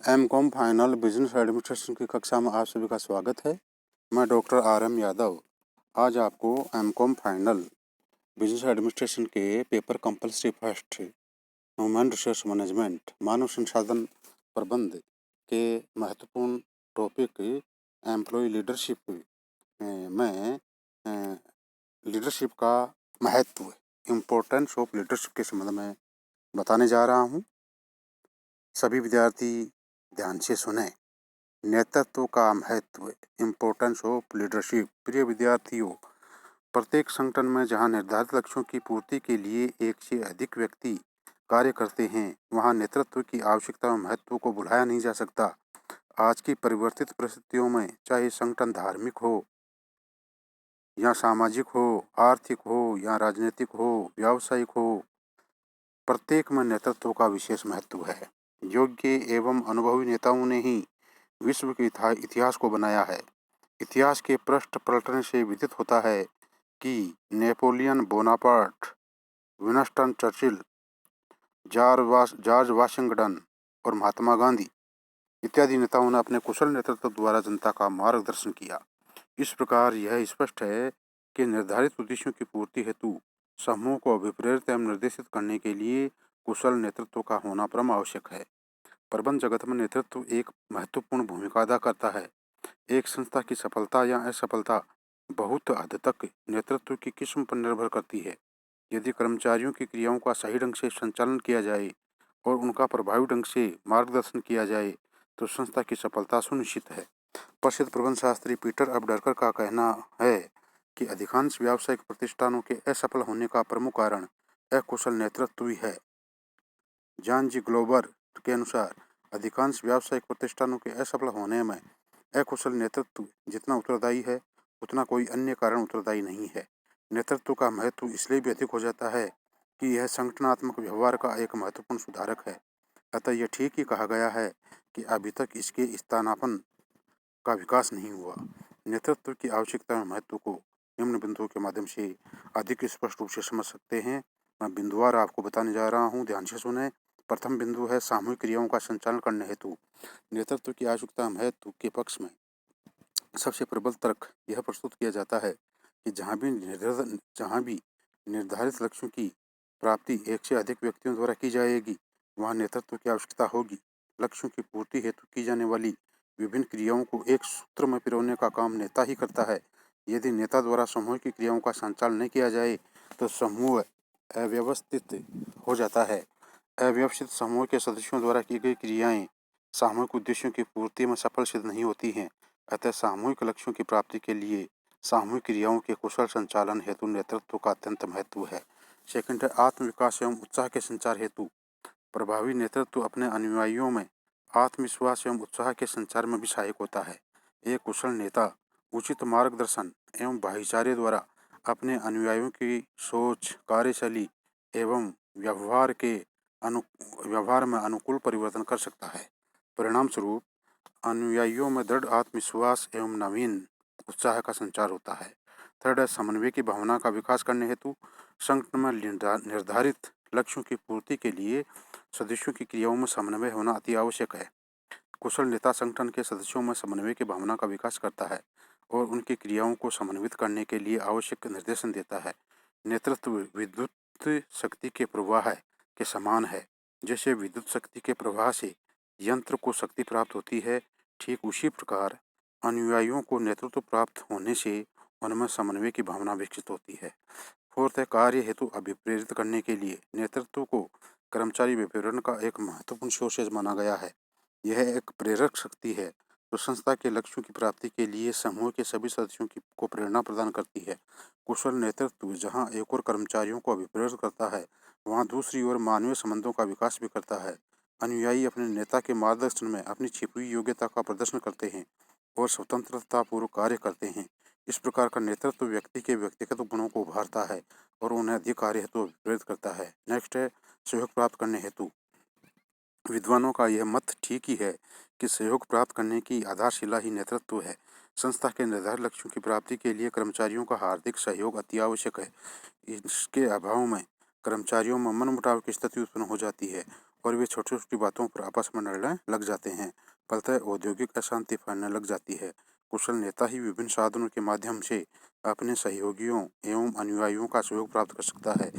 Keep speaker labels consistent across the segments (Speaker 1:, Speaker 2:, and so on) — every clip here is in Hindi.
Speaker 1: एमकॉम फाइनल बिजनेस एडमिनिस्ट्रेशन की कक्षा में आप सभी का स्वागत है। मैं डॉक्टर RM यादव आज आपको एमकॉम फाइनल बिजनेस एडमिनिस्ट्रेशन के paper compulsory first human resource management मानव संसाधन प्रबंध के महत्वपूर्ण टॉपिक एम्प्लॉय लीडरशिप में लीडरशिप का महत्व इम्पोर्टेंस ऑफ लीडरशिप के संबंध में बताने जा रहा हूँ। सभी विद्यार्थी ध्यान से सुने। नेतृत्व का महत्व इम्पोर्टेंस ऑफ लीडरशिप। प्रिय विद्यार्थियों, प्रत्येक संगठन में जहां निर्धारित लक्ष्यों की पूर्ति के लिए एक से अधिक व्यक्ति कार्य करते हैं, वहां नेतृत्व की आवश्यकता और महत्व को भुलाया नहीं जा सकता। आज की परिवर्तित परिस्थितियों में चाहे संगठन धार्मिक हो या सामाजिक हो, आर्थिक हो या राजनीतिक हो, व्यावसायिक हो, प्रत्येक में नेतृत्व का विशेष महत्व है। योग्य एवं अनुभवी नेताओं ने ही विश्व के इतिहास को बनाया है। इतिहास के पृष्ठ पलटने से विदित होता है कि Napoleon Bonaparte, Winston Churchill, George Washington और महात्मा गांधी इत्यादि नेताओं ने अपने कुशल नेतृत्व द्वारा जनता का मार्गदर्शन किया। इस प्रकार यह स्पष्ट है कि निर्धारित उद्देश्यों की पूर्ति हेतु समूह को अभिप्रेरित एवं निर्देशित करने के लिए कुशल नेतृत्व का होना परम आवश्यक है। प्रबंध जगत में नेतृत्व एक महत्वपूर्ण भूमिका अदा करता है। एक संस्था की सफलता या असफलता बहुत हद तक नेतृत्व की किस्म पर निर्भर करती है। यदि कर्मचारियों की क्रियाओं का सही ढंग से संचालन किया जाए और उनका प्रभावी ढंग से मार्गदर्शन किया जाए तो संस्था की सफलता सुनिश्चित है। प्रसिद्ध प्रबंध शास्त्री पीटर अपडर्कर का कहना है कि अधिकांश व्यावसायिक प्रतिष्ठानों के असफल होने का प्रमुख कारण अकुशल नेतृत्व ही है। जॉन जी ग्लोबर के अनुसार अधिकांश व्यावसायिक प्रतिष्ठानों के असफल होने में अकुशल नेतृत्व जितना उत्तरदायी है, उतना कोई अन्य कारण उत्तरदायी नहीं है। नेतृत्व का महत्व इसलिए भी अधिक हो जाता है कि यह संगठनात्मक व्यवहार का एक महत्वपूर्ण सुधारक है। अतः यह ठीक ही कहा गया है कि अभी तक इसके स्थानापन्न का विकास नहीं हुआ। नेतृत्व की आवश्यकता और महत्व को निम्न बिंदुओं के माध्यम से अधिक स्पष्ट रूप से समझ सकते हैं। मैं बिंदुवार आपको बताने जा रहा हूँ, ध्यान से सुने। प्रथम बिंदु है सामूहिक क्रियाओं का संचालन करने हेतु नेतृत्व की आवश्यकता महत्व के पक्ष में सबसे प्रबल तर्क यह प्रस्तुत किया जाता है कि जहाँ भी निर्धारित लक्ष्यों की प्राप्ति एक से अधिक व्यक्तियों द्वारा की जाएगी, वहाँ नेतृत्व की आवश्यकता होगी। लक्ष्यों की पूर्ति हेतु की जाने वाली विभिन्न क्रियाओं को एक सूत्र में पिरोने का काम नेता ही करता है। यदि नेता द्वारा समूह की क्रियाओं का संचालन नहीं किया जाए तो समूह अव्यवस्थित हो जाता है। अव्यवस्थित समूह के सदस्यों द्वारा की गई क्रियाएं सामूहिक उद्देश्यों की पूर्ति में सफल सिद्ध नहीं होती हैं। अतः सामूहिक लक्ष्यों की प्राप्ति के लिए सामूहिक क्रियाओं के कुशल संचालन हेतु नेतृत्व का अत्यंत महत्व है। सेकंड है आत्मविकास एवं उत्साह के संचार हेतु प्रभावी नेतृत्व अपने अनुयायियों में आत्मविश्वास एवं उत्साह के संचार में भी सहायक होता है। एक कुशल नेता उचित मार्गदर्शन एवं भाईचारे द्वारा अपने अनुयायियों की सोच, कार्यशैली एवं व्यवहार में अनुकूल परिवर्तन कर सकता है। परिणाम स्वरूप अनुयायियों में दृढ़ आत्मविश्वास एवं नवीन उत्साह का संचार होता है। थर्ड है समन्वय की भावना का विकास करने हेतु संगठन में निर्धारित लक्ष्यों की पूर्ति के लिए सदस्यों की क्रियाओं में समन्वय होना अति आवश्यक है। कुशल नेता संगठन के सदस्यों में समन्वय की भावना का विकास करता है और उनकी क्रियाओं को समन्वित करने के लिए आवश्यक निर्देशन देता है। नेतृत्व विद्युत शक्ति के प्रवाह के समान है। जैसे विद्युत शक्ति के प्रवाह से यंत्र को शक्ति प्राप्त होती है, ठीक उसी प्रकार अनुयायियों को नेतृत्व प्राप्त होने से उनमें समन्वय की भावना विकसित होती है। फोर्थ है कार्य हेतु अभिप्रेरित करने के लिए नेतृत्व को कर्मचारी विप्रेरण का एक महत्वपूर्ण सोर्सेज माना गया है। यह एक प्रेरक शक्ति है जो संस्था के लक्ष्यों की प्राप्ति के लिए समूह के सभी सदस्यों को प्रेरणा प्रदान करती है। कुशल नेतृत्व जहां एक और कर्मचारियों को अभिप्रेरित करता है, वहां दूसरी ओर मानवीय संबंधों का विकास भी करता है। अनुयायी अपने नेता के मार्गदर्शन में अपनी छिपी हुई योग्यता का प्रदर्शन करते हैं और स्वतंत्रतापूर्वक कार्य करते हैं। इस प्रकार का नेतृत्व व्यक्ति के व्यक्तिगत गुणों को उभारता है और उन्हें अधिक कार्य हेतु प्रेरित करता है। नेक्स्ट है सहयोग प्राप्त करने हेतु। विद्वानों का यह मत ठीक ही है कि सहयोग प्राप्त करने की आधारशिला ही नेतृत्व है। संस्था के निर्धारित लक्ष्यों की प्राप्ति के लिए कर्मचारियों का हार्दिक सहयोग अति आवश्यक है। इसके अभाव में कर्मचारियों में मनमुटाव की स्थिति उत्पन्न हो जाती है और वे छोटी-छोटी बातों पर आपस में लड़ने लग जाते हैं। फलतः औद्योगिक अशांति फैलने लग जाती है। कुशल नेता ही विभिन्न साधनों के माध्यम से अपने सहयोगियों एवं अनुयायियों का सहयोग प्राप्त कर सकता है।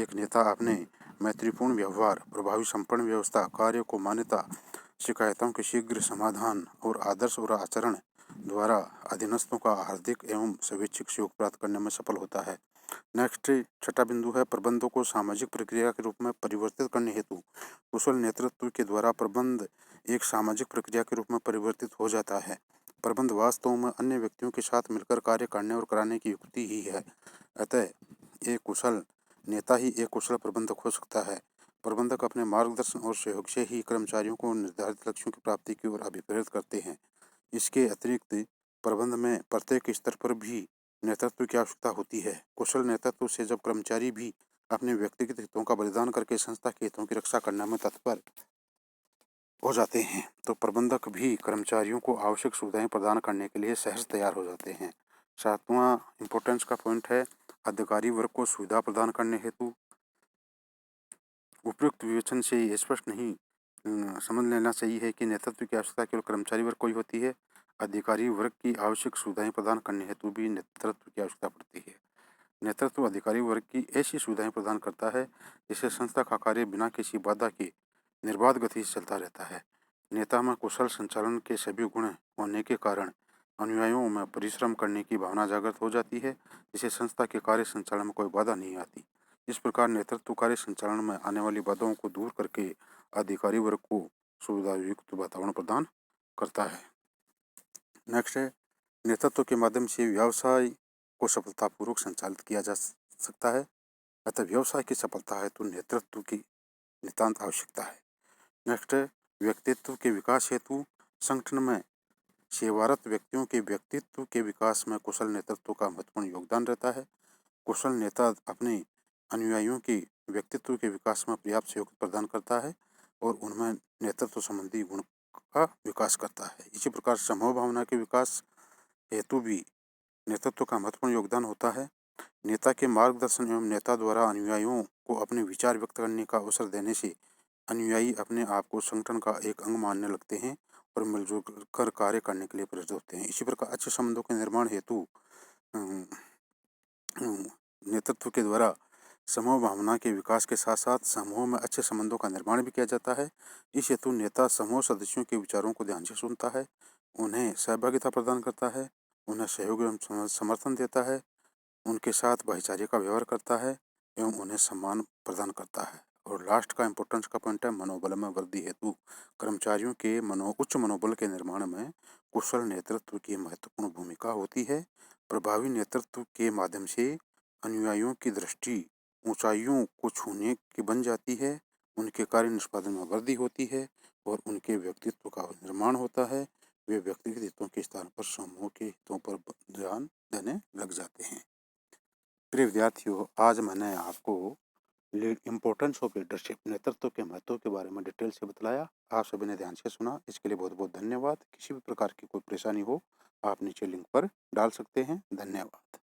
Speaker 1: एक नेता अपने मैत्रीपूर्ण व्यवहार, प्रभावी संपन्न व्यवस्था, कार्य को मान्यता, शिकायतों के शीघ्र समाधान और आदर्श और आचरण द्वारा अधीनस्थों का हार्दिक एवं स्वैच्छिक सहयोग प्राप्त करने में सफल होता है। नेक्स्ट छठा बिंदु है प्रबंधों को सामाजिक प्रक्रिया के रूप में परिवर्तित करने हेतु कुशल नेतृत्व के द्वारा प्रबंध एक सामाजिक प्रक्रिया के रूप में परिवर्तित हो जाता है। प्रबंध वास्तव में अन्य व्यक्तियों के साथ मिलकर कार्य करने और कराने की युक्ति ही है। अतः एक कुशल नेता ही एक कुशल प्रबंधक हो सकता है। प्रबंधक अपने मार्गदर्शन और सहयोग से ही कर्मचारियों को निर्धारित लक्ष्यों की प्राप्ति की ओर अभिप्रेरित करते हैं। इसके अतिरिक्त प्रबंध में प्रत्येक स्तर पर भी नेतृत्व की आवश्यकता होती है। कुशल नेतृत्व से जब कर्मचारी भी अपने व्यक्तिगत हितों का बलिदान करके संस्था के हितों की रक्षा करने में तत्पर हो जाते हैं, तो प्रबंधक भी कर्मचारियों को आवश्यक सुविधाएं प्रदान करने के लिए सहज तैयार हो जाते हैं। सातवां इम्पोर्टेंस का पॉइंट है अधिकारी वर्ग को सुविधा प्रदान करने हेतु उपयुक्त विवेचन से ये स्पष्ट नहीं समझ लेना चाहिए है कि नेतृत्व की आवश्यकता केवल कर्मचारी वर्ग को ही होती है। अधिकारी वर्ग की आवश्यक सुविधाएं प्रदान करने हेतु भी नेतृत्व की आवश्यकता पड़ती है। नेतृत्व अधिकारी वर्ग की ऐसी सुविधाएं प्रदान करता है जिससे संस्था का कार्य बिना किसी बाधा के निर्बाध गति से चलता रहता है। नेता में कुशल संचालन के सभी गुण होने के कारण अनुयायियों में परिश्रम करने की भावना जागृत हो जाती है, जिससे संस्था के कार्य संचालन में कोई बाधा नहीं आती। इस प्रकार नेतृत्व कार्य संचालन में आने वाली बाधाओं को दूर करके अधिकारी वर्ग को सुविधायुक्त वातावरण प्रदान करता है। नेक्स्ट है नेतृत्व के माध्यम से व्यवसाय को सफलतापूर्वक संचालित किया जा सकता है। अतः व्यवसाय की सफलता है तो नेतृत्व की नितांत आवश्यकता है। नेक्स्ट है व्यक्तित्व के विकास हेतु संगठन में सेवारत व्यक्तियों के व्यक्तित्व के विकास में कुशल नेतृत्व का महत्वपूर्ण योगदान रहता है। कुशल नेता अपने अनुयायियों के व्यक्तित्व के विकास में पर्याप्त सहयोग प्रदान करता है और उनमें नेतृत्व संबंधी गुण का विकास करता है। इसी प्रकार समूह भावना के विकास हेतु भी नेतृत्व का महत्वपूर्ण योगदान होता है। नेता के मार्गदर्शन एवं नेता द्वारा अनुयायियों को अपने विचार व्यक्त करने का अवसर देने से अनुयायी अपने आप को संगठन का एक अंग मानने लगते हैं और मिलजुल कर कार्य करने के लिए प्रेरित होते हैं। इसी प्रकार अच्छे संबंधों के निर्माण हेतु नेतृत्व के द्वारा समूह भावना के विकास के साथ साथ समूह में अच्छे संबंधों का निर्माण भी किया जाता है। इस हेतु नेता समूह सदस्यों के विचारों को ध्यान से सुनता है, उन्हें सहभागिता प्रदान करता है, उन्हें सहयोग एवं समर्थन देता है, उनके साथ भाईचारे का व्यवहार करता है एवं उन्हें सम्मान प्रदान करता है। और लास्ट का इम्पोर्टेंस का पॉइंट है मनोबल में वृद्धि हेतु कर्मचारियों के उच्च मनोबल के निर्माण में कुशल नेतृत्व की महत्वपूर्ण भूमिका होती है। प्रभावी नेतृत्व के माध्यम से अनुयायियों की दृष्टि ऊंचाइयों को छूने की बन जाती है, उनके कार्य निष्पादन में वृद्धि होती है और उनके व्यक्तित्व का निर्माण होता है। वे व्यक्तिगत हितों के स्थान पर समूह के हितों पर ध्यान देने लग जाते हैं। प्रिय विद्यार्थियों, आज मैंने आपको इम्पोर्टेंस ऑफ लीडरशिप नेतृत्व के महत्व के बारे में डिटेल से बतलाया। आप सभी ने ध्यान से सुना, इसके लिए बहुत बहुत धन्यवाद। किसी भी प्रकार की कोई परेशानी हो आप नीचे लिंक पर डाल सकते हैं। धन्यवाद।